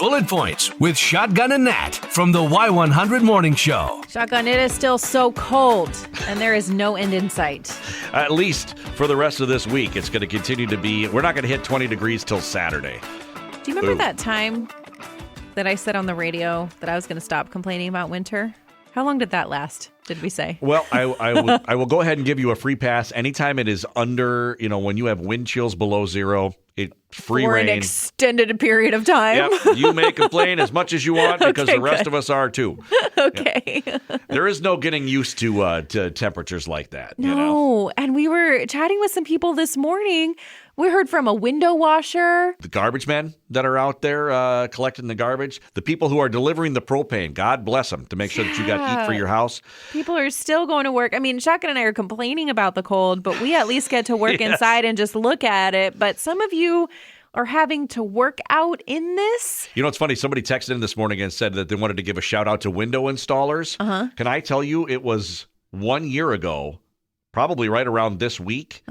Bullet Points with Shotgun and Nat from the Y100 Morning Show. Shotgun, it is still so cold, and there is no end in sight. At least for the rest of this week, it's going to continue to be, we're not going to hit 20 degrees till Saturday. Do you remember that time that I said on the radio that I was going to stop complaining about winter? How long did that last, did we say? Well, I will go ahead and give you a free pass. Anytime it is under, when you have wind chills below zero, free For reign. an extended period of time. Yep, you may complain as much as you want because Okay, the rest good. of us are too. Okay. There is no getting used to temperatures like that. No, and we were chatting with some people this morning. We heard from a window washer. The garbage men that are out there collecting the garbage, the people who are delivering the propane, God bless them, to make sure that you got heat for your house. People are still going to work. I mean, Shotgun and I are complaining about the cold, but we at least get to work Yes. inside and just look at it. But some of you are having to work out in this. You know, it's funny. Somebody texted in this morning and said that they wanted to give a shout out to window installers. Can I tell you, it was 1 year ago, probably right around this week,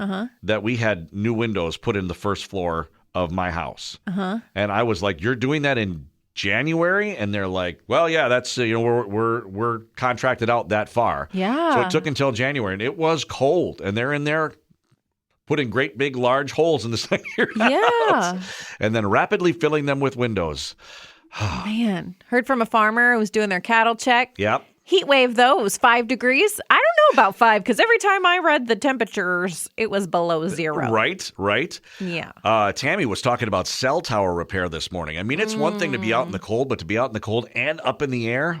that we had new windows put in the first floor of my house. And I was like, "You're doing that in January?" And they're like, "Well, yeah, that's we're contracted out that far." Yeah. So it took until January, and it was cold, and they're in there putting great big large holes in the side of your house, and then rapidly filling them with windows. Man, heard from a farmer who was doing their cattle check. Yep. Heat wave, though, it was 5 degrees. I don't know about 5 because every time I read the temperatures, it was below zero. Right. Yeah. Tammy was talking about cell tower repair this morning. I mean, it's one thing to be out in the cold, but to be out in the cold and up in the air,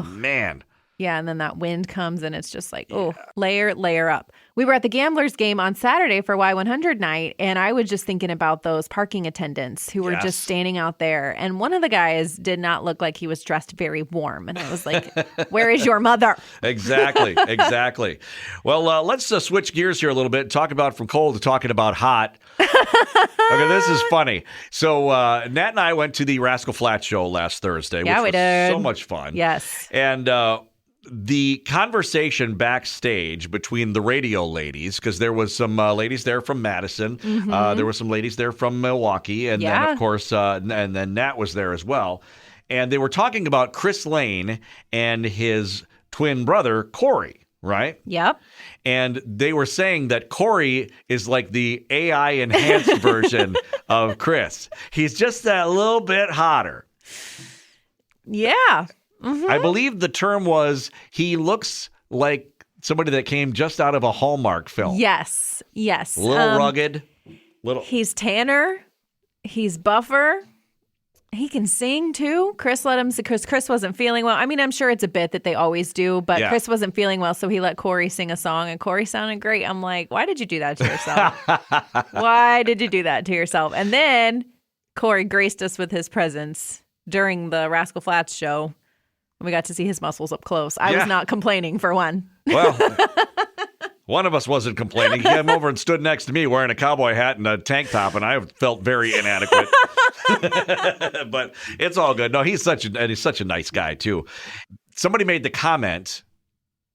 man. Yeah, and then that wind comes and it's just like, layer up. We were at the Gamblers game on Saturday for Y100 night, and I was just thinking about those parking attendants who were just standing out there. And one of the guys did not look like he was dressed very warm. And I was like, where is your mother? Exactly. Well, let's switch gears here a little bit and talk about from cold to talking about hot. Okay, this is funny. So Nat and I went to the Rascal Flatts show last Thursday, which we was did. so much fun. Yes. And the conversation backstage between the radio ladies, because there was some ladies there from Madison, there were some ladies there from Milwaukee, and then, of course, and then Nat was there as well. And they were talking about Chris Lane and his twin brother, Corey, right? Yep. And they were saying that Corey is like the AI-enhanced version of Chris. He's just that little bit hotter. Yeah. I believe the term was he looks like somebody that came just out of a Hallmark film. Yes. A little rugged. He's tanner. He's buffer. He can sing too. Chris let him, because Chris wasn't feeling well. I mean, I'm sure it's a bit that they always do, but Chris wasn't feeling well, so he let Corey sing a song, and Corey sounded great. I'm like, why did you do that to yourself? Why did you do that to yourself? And then Corey graced us with his presence during the Rascal Flatts show. We got to see his muscles up close. I was not complaining, for one. Well, one of us wasn't complaining. He came over and stood next to me wearing a cowboy hat and a tank top, and I felt very inadequate. But it's all good. No, he's such a nice guy, too. Somebody made the comment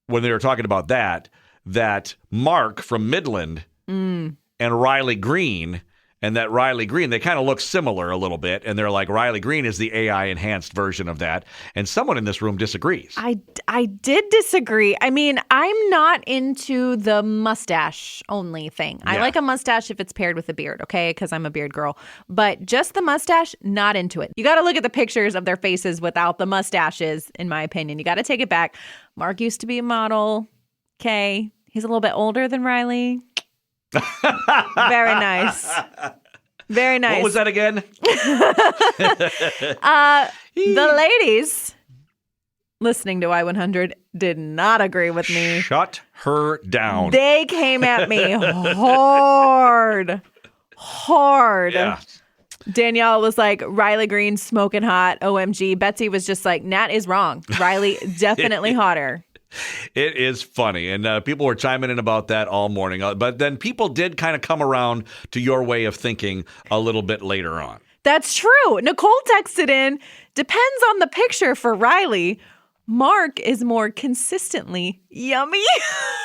when they were talking about that Mark from Midland and Riley Green, and that Riley Green, they kind of look similar a little bit. And they're like, Riley Green is the AI-enhanced version of that. And someone in this room disagrees. I did disagree. I mean, I'm not into the mustache only thing. I like a mustache if it's paired with a beard, okay? Because I'm a beard girl. But just the mustache, not into it. You got to look at the pictures of their faces without the mustaches, in my opinion. You got to take it back. Mark used to be a model. Okay. He's a little bit older than Riley. Very nice. Very nice. What was that again? The ladies listening to Y100 did not agree with me. Shut her down. They came at me hard. Yeah. Danielle was like, Riley Green smoking hot. OMG. Betsy was just like, Nat is wrong. Riley definitely hotter. It is funny, and people were chiming in about that all morning. But then people did kind of come around to your way of thinking a little bit later on. That's true. Nicole texted in, depends on the picture for Riley. Mark is more consistently yummy.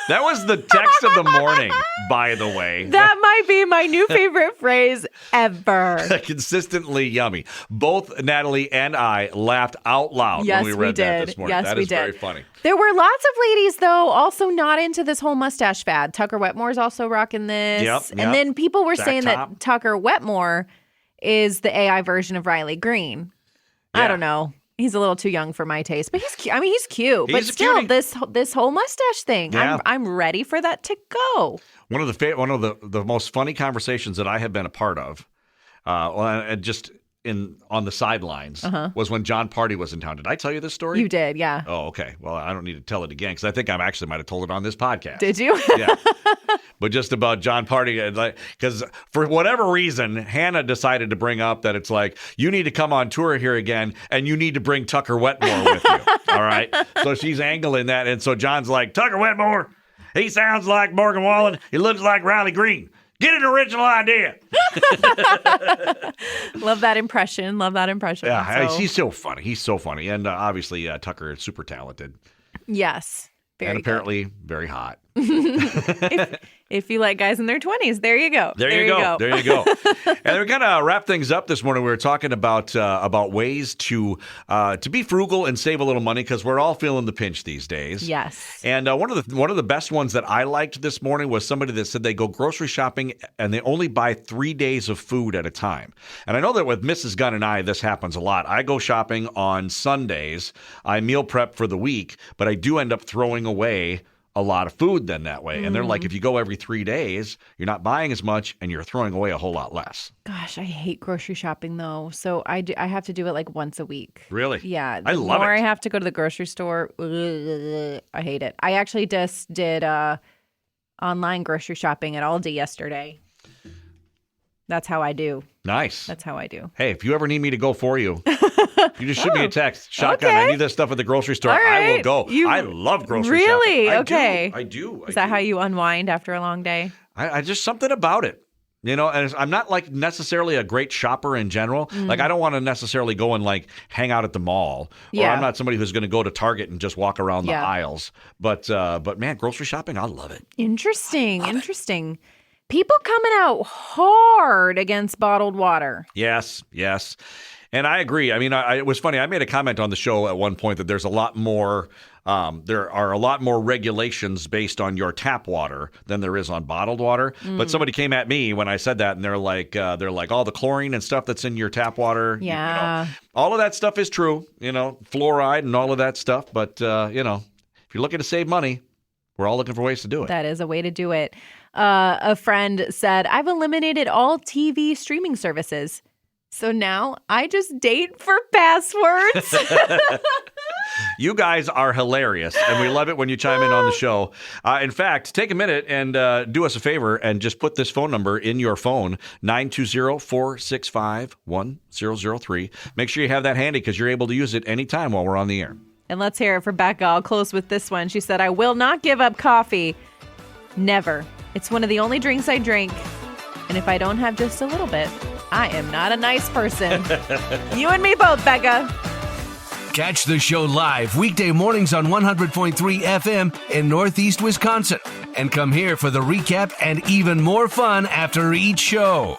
That was the text of the morning, by the way. That might be my new favorite phrase ever. Consistently yummy. Both Natalie and I laughed out loud when we read that this morning. Yes, that we is did. very funny. There were lots of ladies, though, also not into this whole mustache fad. Tucker Wetmore's also rocking this. Yep. And then people were saying top. that Tucker Wetmore is the AI version of Riley Green. Yeah. I don't know. He's a little too young for my taste, but he's cute. I mean, he's cute. But He's a still, cutie. this whole mustache thing, Yeah. I'm ready for that to go. One of the most funny conversations that I have been a part of, and just on the sidelines, was when John Party was in town. Did I tell you this story? You did, yeah. Oh, okay. Well, I don't need to tell it again because I think I actually might have told it on this podcast. Did you? Yeah. But just about John Party, because for whatever reason, Hannah decided to bring up that it's like, you need to come on tour here again, and you need to bring Tucker Wetmore with you. All right? So she's angling that, and so John's like, Tucker Wetmore, he sounds like Morgan Wallen. He looks like Riley Green. Get an original idea. Love that impression. Yeah, So, he's so funny. He's so funny. And obviously, Tucker is super talented. yes. Very and good. apparently very hot. If you like guys in their 20s, there you go. There you go. And we're gonna wrap things up this morning. We were talking about ways to be frugal and save a little money because we're all feeling the pinch these days. Yes. And one of the best ones that I liked this morning was somebody that said they go grocery shopping and they only buy 3 days of food at a time. And I know that with Mrs. Gunn and I, this happens a lot. I go shopping on Sundays. I meal prep for the week, but I do end up throwing away a lot of food then that way. And they're like, if you go every 3 days, you're not buying as much and you're throwing away a whole lot less. Gosh, I hate grocery shopping though. So I have to do it like once a week. Really? Yeah. I love the more it. I have to go to the grocery store, I hate it. I actually just did online grocery shopping at Aldi yesterday. That's how I do. Nice. That's how I do. Hey, if you ever need me to go for you, you just shoot me a text. Shotgun, okay. I need this stuff at the grocery store. All I will right. go. I love grocery Really? shopping. Okay. I do. Is that how you unwind after a long day? I just something about it. You know, and I'm not like necessarily a great shopper in general. Like I don't want to necessarily go and like hang out at the mall. Or Yeah. I'm not somebody who's going to go to Target and just walk around the Yeah. aisles. But man, grocery shopping, I love it. Interesting. People coming out hard against bottled water. Yes. And I agree. I mean, it was funny. I made a comment on the show at one point that there's a lot more. There are a lot more regulations based on your tap water than there is on bottled water. But somebody came at me when I said that, and they're like, all the chlorine and stuff that's in your tap water. Yeah. All of that stuff is true. Fluoride and all of that stuff. But if you're looking to save money, we're all looking for ways to do it. That is a way to do it. A friend said, I've eliminated all TV streaming services. So now I just date for passwords. You guys are hilarious, and we love it when you chime in on the show. In fact, take a minute and do us a favor and just put this phone number in your phone, 920-465-1003. Make sure you have that handy because you're able to use it anytime while we're on the air. And let's hear it for Becca. I'll close with this one. She said, I will not give up coffee. Never. It's one of the only drinks I drink. And if I don't have just a little bit, I am not a nice person. You and me both, Becca. Catch the show live weekday mornings on 100.3 FM in Northeast Wisconsin. And come here for the recap and even more fun after each show.